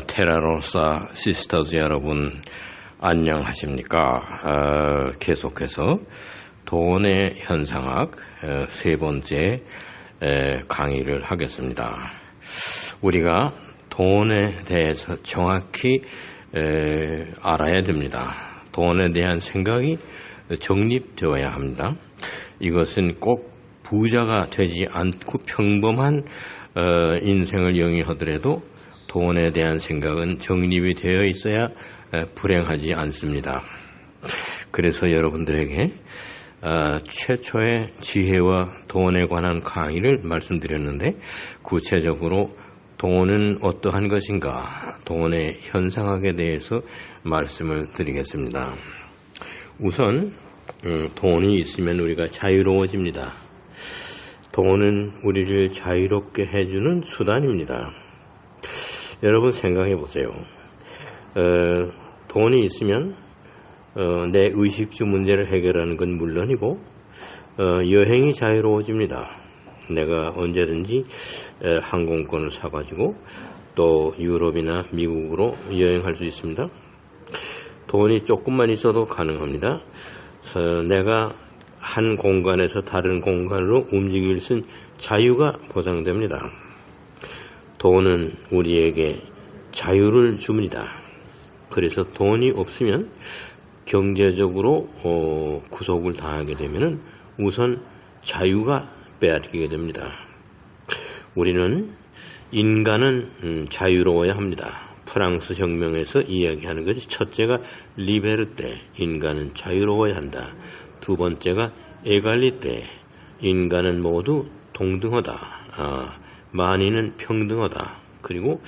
테라로사 시스터즈 여러분 안녕하십니까? 계속해서 돈의 현상학 세 번째 강의를 하겠습니다. 우리가 돈에 대해서 정확히 알아야 됩니다. 돈에 대한 생각이 정립되어야 합니다. 이것은 꼭 부자가 되지 않고 평범한 인생을 영위하더라도 돈에 대한 생각은 정립이 되어 있어야 불행하지 않습니다. 그래서 여러분들에게 최초의 지혜와 돈에 관한 강의를 말씀드렸는데, 구체적으로 돈은 어떠한 것인가, 돈의 현상학에 대해서 말씀을 드리겠습니다. 우선 돈이 있으면 우리가 자유로워집니다. 돈은 우리를 자유롭게 해주는 수단입니다. 여러분 생각해 보세요. 돈이 있으면 내 의식주 문제를 해결하는 건 물론이고 여행이 자유로워집니다. 내가 언제든지 항공권을 사가지고 또 유럽이나 미국으로 여행할 수 있습니다. 돈이 조금만 있어도 가능합니다. 내가 한 공간에서 다른 공간으로 움직일 수 있는 자유가 보장됩니다. 돈은 우리에게 자유를 줍니다. 그래서 돈이 없으면 경제적으로 구속을 당하게 되면 우선 자유가 빼앗기게 됩니다. 우리는 인간은 자유로워야 합니다. 프랑스 혁명에서 이야기하는 것이, 첫째가 리베르테, 인간은 자유로워야 한다. 두 번째가 에갈리테, 인간은 모두 동등하다. 만인은 평등하다. 그리고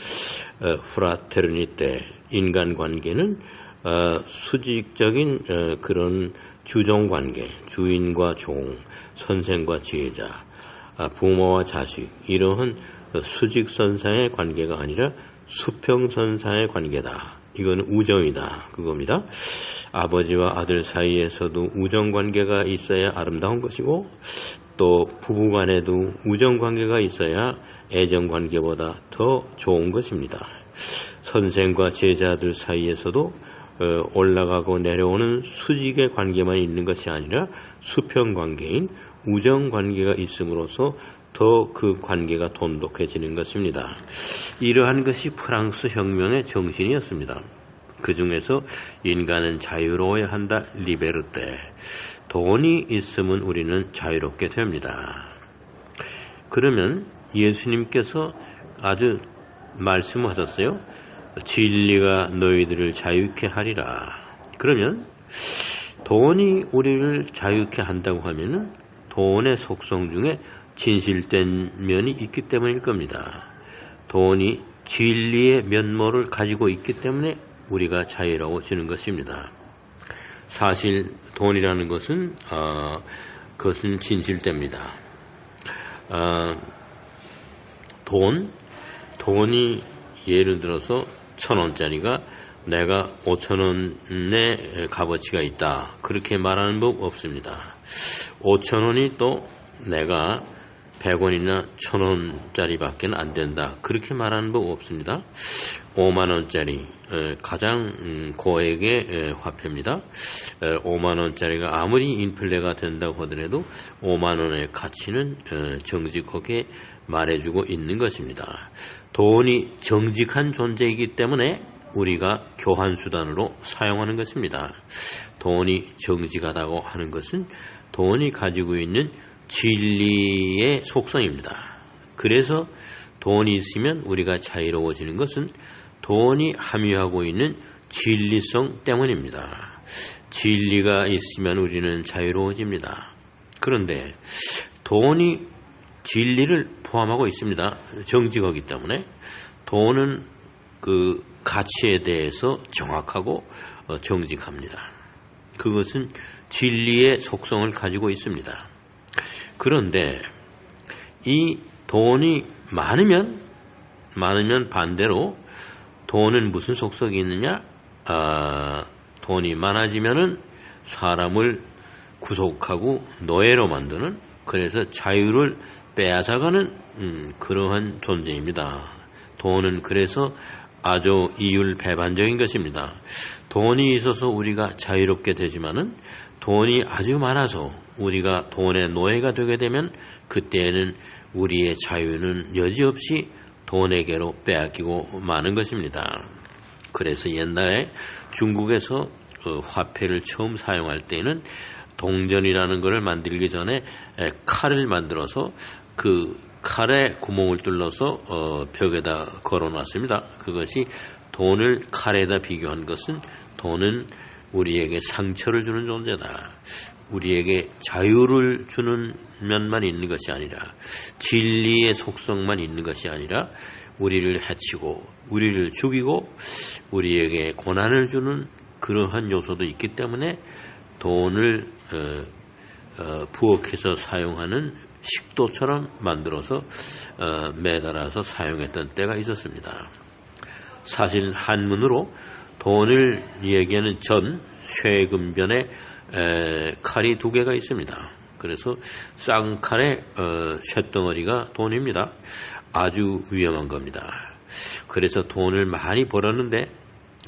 프라테르니테, 인간관계는 수직적인 그런 주종관계, 주인과 종, 선생과 제자, 부모와 자식, 이러한 수직선상의 관계가 아니라 수평선상의 관계다. 이건 우정이다, 그겁니다. 아버지와 아들 사이에서도 우정관계가 있어야 아름다운 것이고, 또 부부간에도 우정관계가 있어야 애정관계보다 더 좋은 것입니다. 선생과 제자들 사이에서도 올라가고 내려오는 수직의 관계만 있는 것이 아니라 수평관계인 우정관계가 있음으로써 더 그 관계가 돈독해지는 것입니다. 이러한 것이 프랑스 혁명의 정신이었습니다. 그 중에서 인간은 자유로워야 한다, 리베르테. 돈이 있으면 우리는 자유롭게 됩니다. 그러면 예수님께서 아주 말씀하셨어요. 진리가 너희들을 자유케 하리라. 그러면 돈이 우리를 자유케 한다고 하면은 돈의 속성 중에 진실된 면이 있기 때문일 겁니다. 돈이 진리의 면모를 가지고 있기 때문에 우리가 자유로워지는 것입니다. 사실 돈이라는 것은 그것은 진실됩니다. 돈이 예를 들어서 1,000원짜리가 내가 5,000원의 값어치가 있다, 그렇게 말하는 법 없습니다. 5,000원이 또 내가 100원이나 1,000원짜리밖에 안 된다, 그렇게 말하는 법 없습니다. 5만원짜리 가장 고액의 화폐입니다. 5만원짜리가 아무리 인플레가 된다고 하더라도 5만원의 가치는 정직하게 말해주고 있는 것입니다. 돈이 정직한 존재이기 때문에 우리가 교환수단으로 사용하는 것입니다. 돈이 정직하다고 하는 것은 돈이 가지고 있는 진리의 속성입니다. 그래서 돈이 있으면 우리가 자유로워지는 것은 돈이 함유하고 있는 진리성 때문입니다. 진리가 있으면 우리는 자유로워집니다. 그런데 돈이 진리를 포함하고 있습니다. 정직하기 때문에 돈은 그 가치에 대해서 정확하고 정직합니다. 그것은 진리의 속성을 가지고 있습니다. 그런데 이 돈이 많으면 반대로 돈은 무슨 속성이 있느냐? 돈이 많아지면은 사람을 구속하고 노예로 만드는, 그래서 자유를 빼앗아가는 그러한 존재입니다. 돈은 그래서 아주 이율배반적인 것입니다. 돈이 있어서 우리가 자유롭게 되지만은 돈이 아주 많아서 우리가 돈의 노예가 되게 되면 그때에는 우리의 자유는 여지없이 돈에게로 빼앗기고 마는 것입니다. 그래서 옛날에 중국에서 화폐를 처음 사용할 때는 동전이라는 것을 만들기 전에 칼을 만들어서 그 칼에 구멍을 뚫어서 벽에다 걸어놨습니다. 그것이 돈을 칼에다 비교한 것은 돈은 우리에게 상처를 주는 존재다. 우리에게 자유를 주는 면만 있는 것이 아니라 진리의 속성만 있는 것이 아니라 우리를 해치고 우리를 죽이고 우리에게 고난을 주는 그러한 요소도 있기 때문에 돈을 부엌에서 사용하는 식도처럼 만들어서 매달아서 사용했던 때가 있었습니다. 사실 한문으로 돈을 얘기하는 전, 쇠금변에 칼이 2개가 있습니다. 그래서 쌍칼의 쇳덩어리가 돈입니다. 아주 위험한 겁니다. 그래서 돈을 많이 벌었는데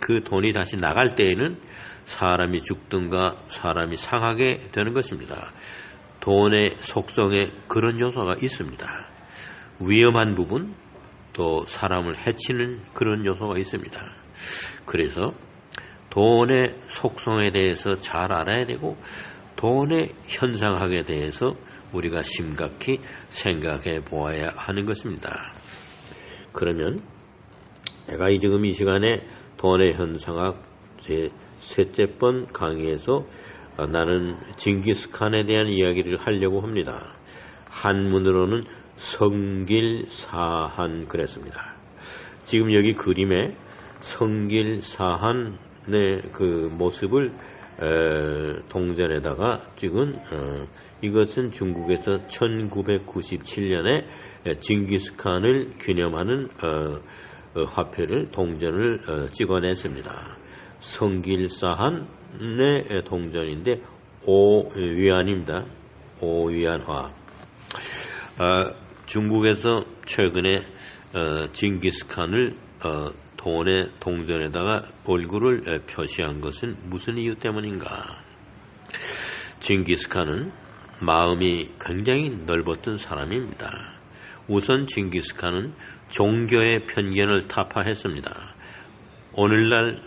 그 돈이 다시 나갈 때에는 사람이 죽든가 사람이 상하게 되는 것입니다. 돈의 속성에 그런 요소가 있습니다. 위험한 부분, 또 사람을 해치는 그런 요소가 있습니다. 그래서 돈의 속성에 대해서 잘 알아야 되고 돈의 현상학에 대해서 우리가 심각히 생각해 보아야 하는 것입니다. 그러면 내가 지금 이 시간에 돈의 현상학 제 셋째 번 강의에서 나는 징기스칸에 대한 이야기를 하려고 합니다. 한문으로는 성길사한 그랬습니다. 지금 여기 그림에 성길사한의 그 모습을 동전에다가 찍은 이것은 중국에서 1997년에 징기스칸을 기념하는 화폐를 동전을 찍어냈습니다. 성길사한의 동전인데 5위안입니다. 5위안화. 중국에서 최근에 징기스칸을 돈의 동전에다가 얼굴을 표시한 것은 무슨 이유 때문인가? 징기스칸은 마음이 굉장히 넓었던 사람입니다. 우선 징기스칸은 종교의 편견을 타파했습니다. 오늘날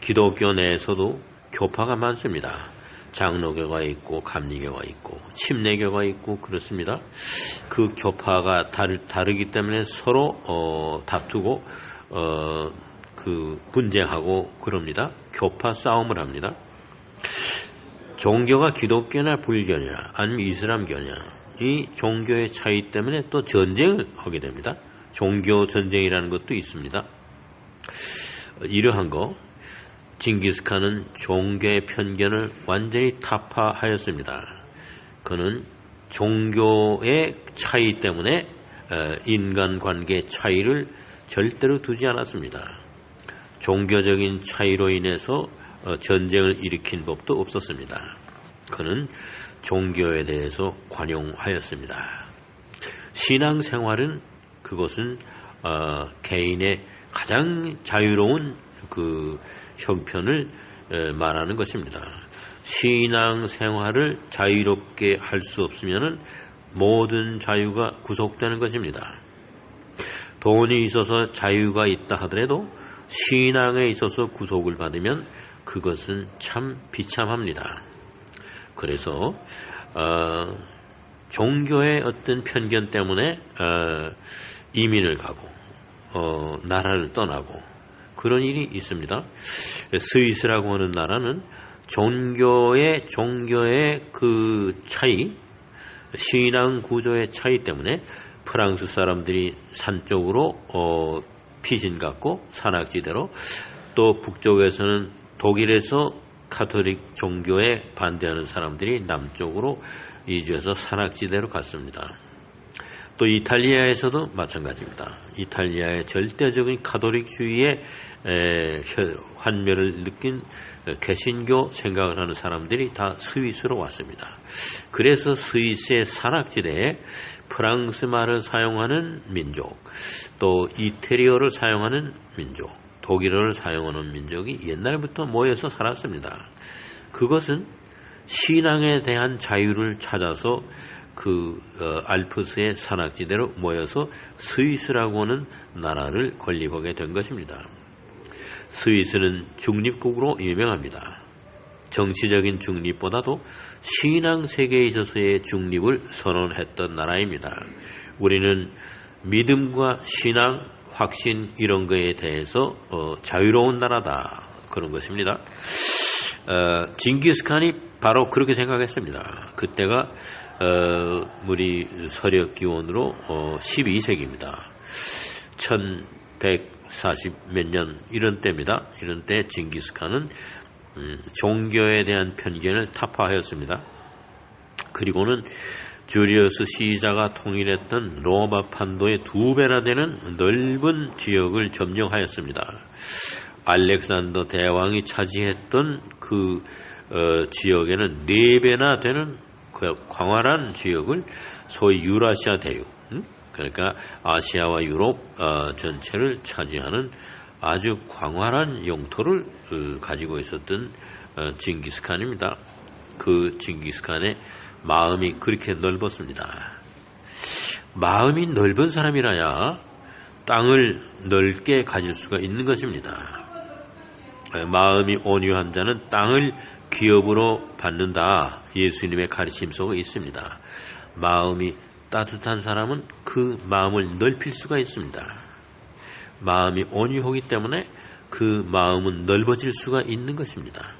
기독교 내에서도 교파가 많습니다. 장로교가 있고 감리교가 있고 침례교가 있고 그렇습니다. 그 교파가 다르기 때문에 서로 다투고 그 분쟁하고 그럽니다. 교파 싸움을 합니다. 종교가 기독교나 불교냐 아니면 이슬람교냐 이 종교의 차이 때문에 또 전쟁을 하게 됩니다. 종교 전쟁이라는 것도 있습니다. 이러한 거 징기스칸은 종교의 편견을 완전히 타파하였습니다. 그는 종교의 차이 때문에 인간관계의 차이를 절대로 두지 않았습니다. 종교적인 차이로 인해서 전쟁을 일으킨 법도 없었습니다. 그는 종교에 대해서 관용하였습니다. 신앙생활은 그것은 개인의 가장 자유로운 그 형편을 말하는 것입니다. 신앙생활을 자유롭게 할 수 없으면 모든 자유가 구속되는 것입니다. 돈이 있어서 자유가 있다 하더라도 신앙에 있어서 구속을 받으면 그것은 참 비참합니다. 그래서 종교의 어떤 편견 때문에 이민을 가고 나라를 떠나고 그런 일이 있습니다. 스위스라고 하는 나라는 종교의 그 차이, 신앙 구조의 차이 때문에 프랑스 사람들이 산 쪽으로 피신 갖고 산악지대로, 또 북쪽에서는 독일에서 가톨릭 종교에 반대하는 사람들이 남쪽으로 이주해서 산악지대로 갔습니다. 또 이탈리아에서도 마찬가지입니다. 이탈리아의 절대적인 가톨릭주의의 환멸을 느낀 개신교 생각을 하는 사람들이 다 스위스로 왔습니다. 그래서 스위스의 산악지대에 프랑스 말을 사용하는 민족, 또 이태리어를 사용하는 민족, 독일어를 사용하는 민족이 옛날부터 모여서 살았습니다. 그것은 신앙에 대한 자유를 찾아서 알프스의 산악지대로 모여서 스위스라고 하는 나라를 건립하게 된 것입니다. 스위스는 중립국으로 유명합니다. 정치적인 중립보다도 신앙 세계에 있어서의 중립을 선언했던 나라입니다. 우리는 믿음과 신앙, 확신 이런 거에 대해서 자유로운 나라다 그런 것입니다. 징기스칸이 바로 그렇게 생각했습니다. 그때가 우리 서력 기원으로 12세기입니다. 1140 몇 년 이런 때입니다. 이런 때 징기스칸은 종교에 대한 편견을 타파하였습니다. 그리고는 주리어스 시자가 통일했던 로마 판도의 2배나 되는 넓은 지역을 점령하였습니다. 알렉산더 대왕이 차지했던 그 지역에는 4배나 되는 그 광활한 지역을 소위 유라시아 대륙, 그러니까 아시아와 유럽 전체를 차지하는 아주 광활한 영토를 가지고 있었던 징기스칸입니다. 그 징기스칸의 마음이 그렇게 넓었습니다. 마음이 넓은 사람이라야 땅을 넓게 가질 수가 있는 것입니다. 마음이 온유한 자는 땅을 기업으로 받는다. 예수님의 가르침 속에 있습니다. 마음이 따뜻한 사람은 그 마음을 넓힐 수가 있습니다. 마음이 온유하기 때문에 그 마음은 넓어질 수가 있는 것입니다.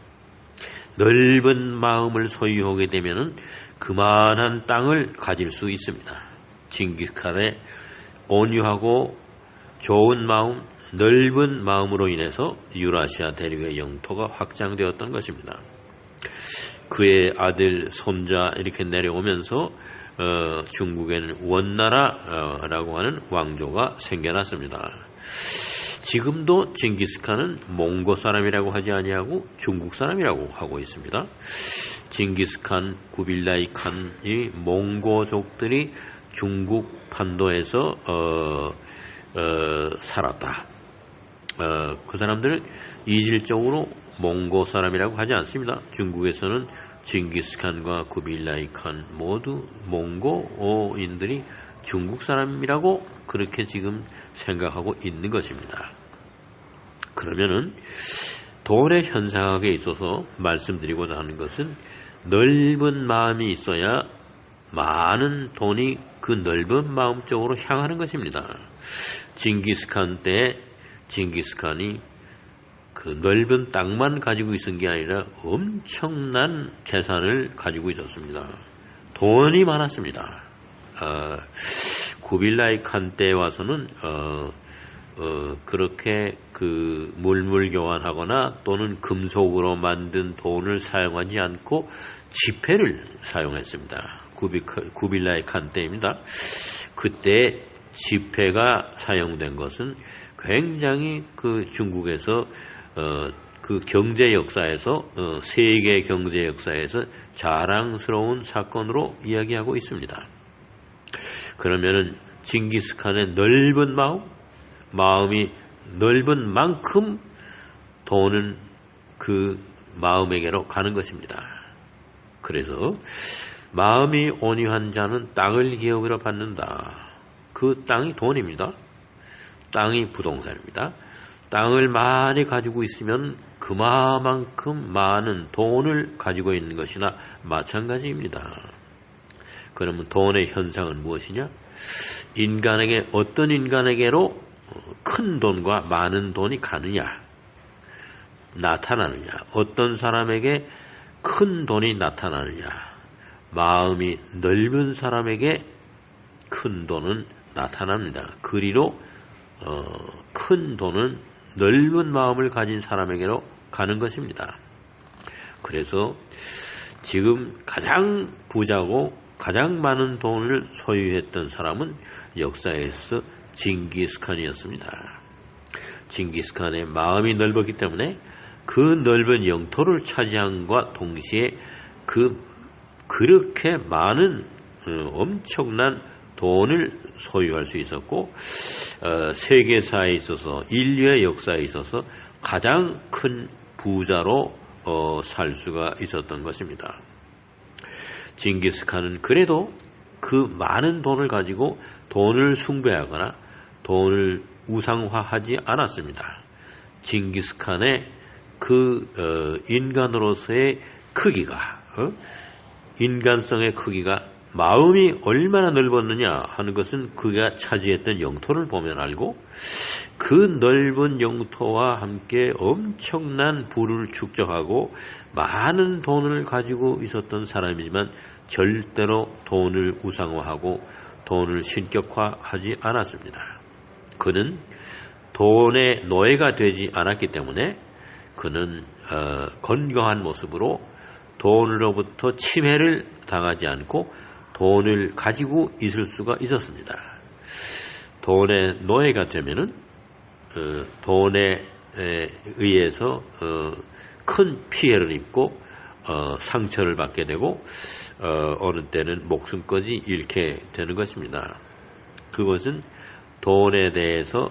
넓은 마음을 소유하게 되면 그만한 땅을 가질 수 있습니다. 징기스칸의 온유하고 좋은 마음, 넓은 마음으로 인해서 유라시아 대륙의 영토가 확장되었던 것입니다. 그의 아들, 손자 이렇게 내려오면서 중국에는 원나라라고 하는 왕조가 생겨났습니다. 지금도 징기스칸은 몽고 사람이라고 하지 아니하고 중국 사람이라고 하고 있습니다. 징기스칸, 구빌라이 칸이 몽고족들이 중국 판도에서 살았다. 그 사람들은 이질적으로 몽고 사람이라고 하지 않습니다. 중국에서는 징기스칸과 구빌라이 칸 모두 몽고인들이 중국 사람이라고 그렇게 지금 생각하고 있는 것입니다. 그러면은 돈의 현상학에 있어서 말씀드리고자 하는 것은 넓은 마음이 있어야 많은 돈이 그 넓은 마음 쪽으로 향하는 것입니다. 징기스칸 때 징기스칸이 그 넓은 땅만 가지고 있은 게 아니라 엄청난 재산을 가지고 있었습니다. 돈이 많았습니다. 구빌라이 칸 때 와서는 그렇게 그 물물 교환하거나 또는 금속으로 만든 돈을 사용하지 않고 지폐를 사용했습니다. 구빌라이 칸 때입니다. 그때 지폐가 사용된 것은 굉장히 그 중국에서 그 경제 역사에서 세계 경제 역사에서 자랑스러운 사건으로 이야기하고 있습니다. 그러면은 징기스칸의 넓은 마음이 넓은 만큼 돈은 그 마음에게로 가는 것입니다. 그래서 마음이 온유한 자는 땅을 기업으로 받는다. 그 땅이 돈입니다. 땅이 부동산입니다. 땅을 많이 가지고 있으면 그만큼 많은 돈을 가지고 있는 것이나 마찬가지입니다. 그러면 돈의 현상은 무엇이냐? 어떤 인간에게로 큰 돈과 많은 돈이 가느냐, 나타나느냐, 어떤 사람에게 큰 돈이 나타나느냐, 마음이 넓은 사람에게 큰 돈은 나타납니다. 그리로 큰 돈은 넓은 마음을 가진 사람에게로 가는 것입니다. 그래서 지금 가장 부자고 가장 많은 돈을 소유했던 사람은 역사에서 징기스칸이었습니다. 징기스칸의 마음이 넓었기 때문에 그 넓은 영토를 차지함과 동시에 그렇게 많은 엄청난 돈을 소유할 수 있었고 세계사에 있어서 인류의 역사에 있어서 가장 큰 부자로 살 수가 있었던 것입니다. 징기스칸은 그래도 그 많은 돈을 가지고 돈을 숭배하거나 돈을 우상화하지 않았습니다. 징기스칸의 그 인간으로서의 크기가 인간성의 크기가 마음이 얼마나 넓었느냐 하는 것은 그가 차지했던 영토를 보면 알고, 그 넓은 영토와 함께 엄청난 부를 축적하고 많은 돈을 가지고 있었던 사람이지만 절대로 돈을 우상화하고 돈을 신격화하지 않았습니다. 그는 돈의 노예가 되지 않았기 때문에 그는 건강한 모습으로 돈으로부터 침해를 당하지 않고 돈을 가지고 있을 수가 있었습니다. 돈의 노예가 되면은 돈에 의해서 큰 피해를 입고 상처를 받게 되고 어느 때는 목숨까지 잃게 되는 것입니다. 그것은 돈에 대해서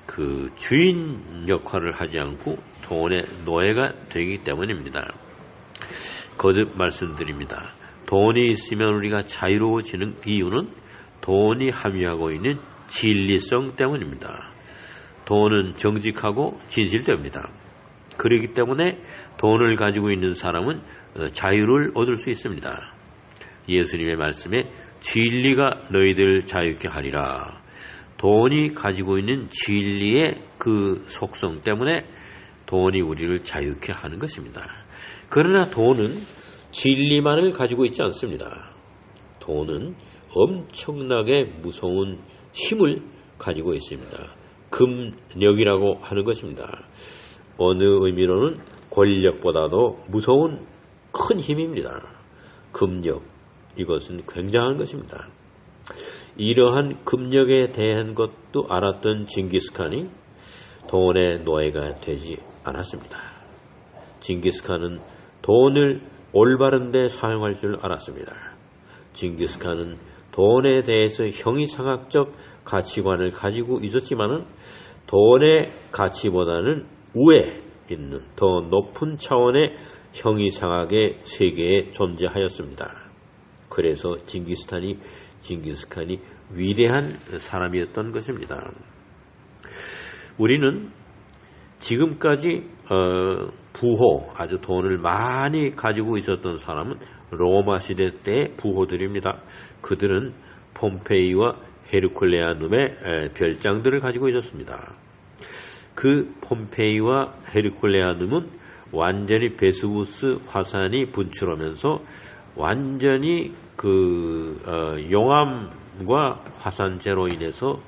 그 주인 역할을 하지 않고 돈의 노예가 되기 때문입니다. 거듭 말씀드립니다. 돈이 있으면 우리가 자유로워지는 이유는 돈이 함유하고 있는 진리성 때문입니다. 돈은 정직하고 진실됩니다. 그렇기 때문에 돈을 가지고 있는 사람은 자유를 얻을 수 있습니다. 예수님의 말씀에 진리가 너희들 자유케 하리라. 돈이 가지고 있는 진리의 그 속성 때문에 돈이 우리를 자유케 하는 것입니다. 그러나 돈은 진리만을 가지고 있지 않습니다. 돈은 엄청나게 무서운 힘을 가지고 있습니다. 금력이라고 하는 것입니다. 어느 의미로는 권력보다도 무서운 큰 힘입니다. 금력, 이것은 굉장한 것입니다. 이러한 금력에 대한 것도 알았던 징기스칸이 돈의 노예가 되지 않았습니다. 징기스칸은 돈을 올바른 데 사용할 줄 알았습니다. 징기스칸은 돈에 대해서 형이상학적 가치관을 가지고 있었지만은 돈의 가치보다는 위에 있는 더 높은 차원의 형이상학의 세계에 존재하였습니다. 그래서 징기스칸이 위대한 사람이었던 것입니다. 우리는 지금까지 부호, 아주 돈을 많이 가지고 있었던 사람은 로마 시대 때의 부호들입니다. 그들은 폼페이와 헤르쿨레아눔의 별장들을 가지고 있었습니다. 그 폼페이와 헤르쿨레아눔은 완전히 베수부스 화산이 분출하면서 완전히 그 용암과 화산재로 인해서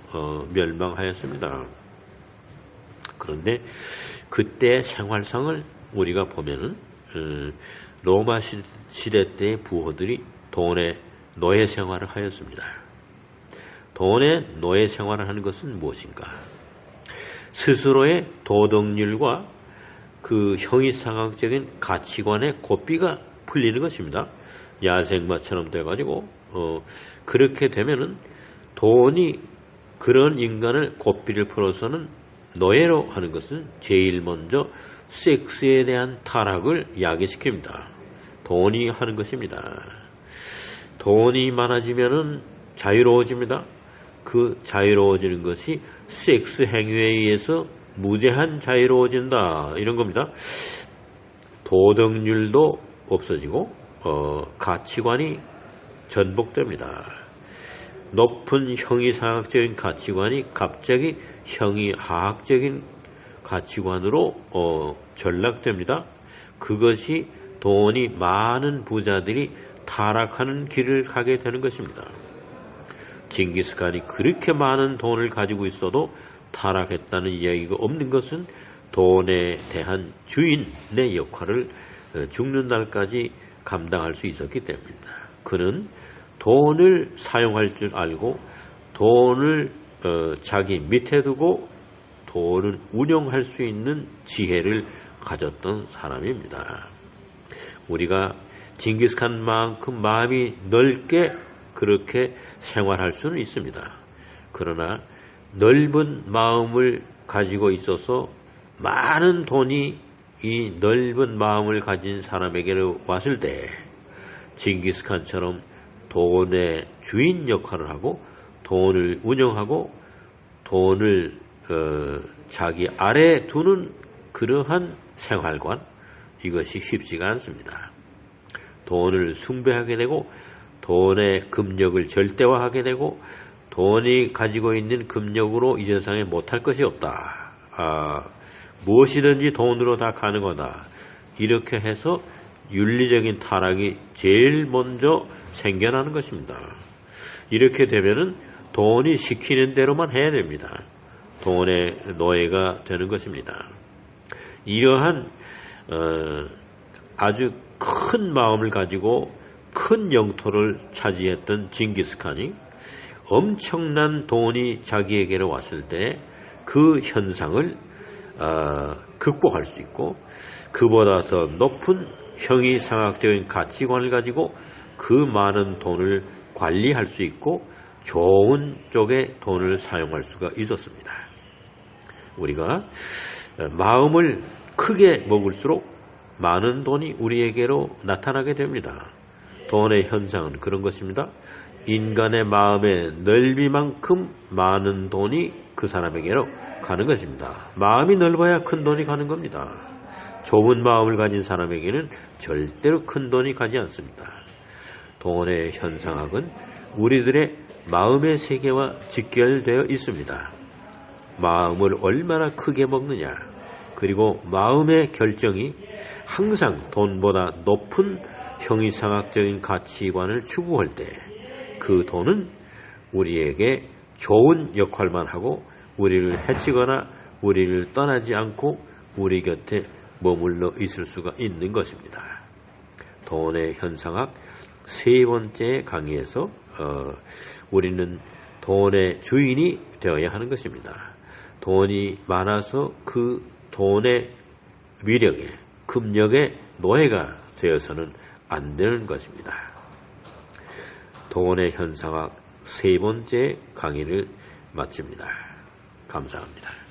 멸망하였습니다. 그런데 그때의 생활상을 우리가 보면은 로마 시대 때의 부호들이 돈의 노예 생활을 하였습니다. 돈의 노예 생활을 하는 것은 무엇인가? 스스로의 도덕률과 그 형이상학적인 가치관의 고삐가 풀리는 것입니다. 야생마처럼 돼가지고 그렇게 되면은 돈이 그런 인간을 고삐를 풀어서는 노예로 하는 것은 제일 먼저 섹스에 대한 타락을 야기시킵니다. 돈이 하는 것입니다. 돈이 많아지면은 자유로워집니다. 그 자유로워지는 것이 섹스 행위에 의해서 무제한 자유로워진다, 이런 겁니다. 도덕률도 없어지고 가치관이 전복됩니다. 높은 형이상학적인 가치관이 갑자기 형이하학적인 가치관으로 전락됩니다. 그것이 돈이 많은 부자들이 타락하는 길을 가게 되는 것입니다. 징기스칸이 그렇게 많은 돈을 가지고 있어도 타락했다는 이야기가 없는 것은 돈에 대한 주인의 역할을 죽는 날까지 감당할 수 있었기 때문입니다. 그는 돈을 사용할 줄 알고 돈을 자기 밑에 두고 돈을 운영할 수 있는 지혜를 가졌던 사람입니다. 우리가 징기스칸만큼 마음이 넓게 그렇게 생활할 수는 있습니다. 그러나 넓은 마음을 가지고 있어서 많은 돈이 이 넓은 마음을 가진 사람에게로 왔을 때 징기스칸처럼 돈의 주인 역할을 하고 돈을 운영하고 돈을 자기 아래에 두는 그러한 생활관, 이것이 쉽지가 않습니다. 돈을 숭배하게 되고 돈의 금력을 절대화하게 되고 돈이 가지고 있는 금력으로 이 세상에 못할 것이 없다. 무엇이든지 돈으로 다 가능하다. 이렇게 해서 윤리적인 타락이 제일 먼저 생겨나는 것입니다. 이렇게 되면은 돈이 시키는 대로만 해야 됩니다. 돈의 노예가 되는 것입니다. 이러한 아주 큰 마음을 가지고 큰 영토를 차지했던 징기스칸이 엄청난 돈이 자기에게로 왔을 때 그 현상을 극복할 수 있고 그보다 더 높은 형이상학적인 가치관을 가지고 그 많은 돈을 관리할 수 있고 좋은 쪽에 돈을 사용할 수가 있었습니다. 우리가 마음을 크게 먹을수록 많은 돈이 우리에게로 나타나게 됩니다. 돈의 현상은 그런 것입니다. 인간의 마음의 넓이만큼 많은 돈이 그 사람에게로 가는 것입니다. 마음이 넓어야 큰 돈이 가는 겁니다. 좁은 마음을 가진 사람에게는 절대로 큰 돈이 가지 않습니다. 돈의 현상학은 우리들의 마음의 세계와 직결되어 있습니다. 마음을 얼마나 크게 먹느냐, 그리고 마음의 결정이 항상 돈보다 높은 형이상학적인 가치관을 추구할 때 그 돈은 우리에게 좋은 역할만 하고 우리를 해치거나 우리를 떠나지 않고 우리 곁에 머물러 있을 수가 있는 것입니다. 돈의 현상학 세 번째 강의에서 우리는 돈의 주인이 되어야 하는 것입니다. 돈이 많아서 그 돈의 위력에, 금력의 노예가 되어서는 안 되는 것입니다. 돈의 현상학 세 번째 강의를 마칩니다. 감사합니다.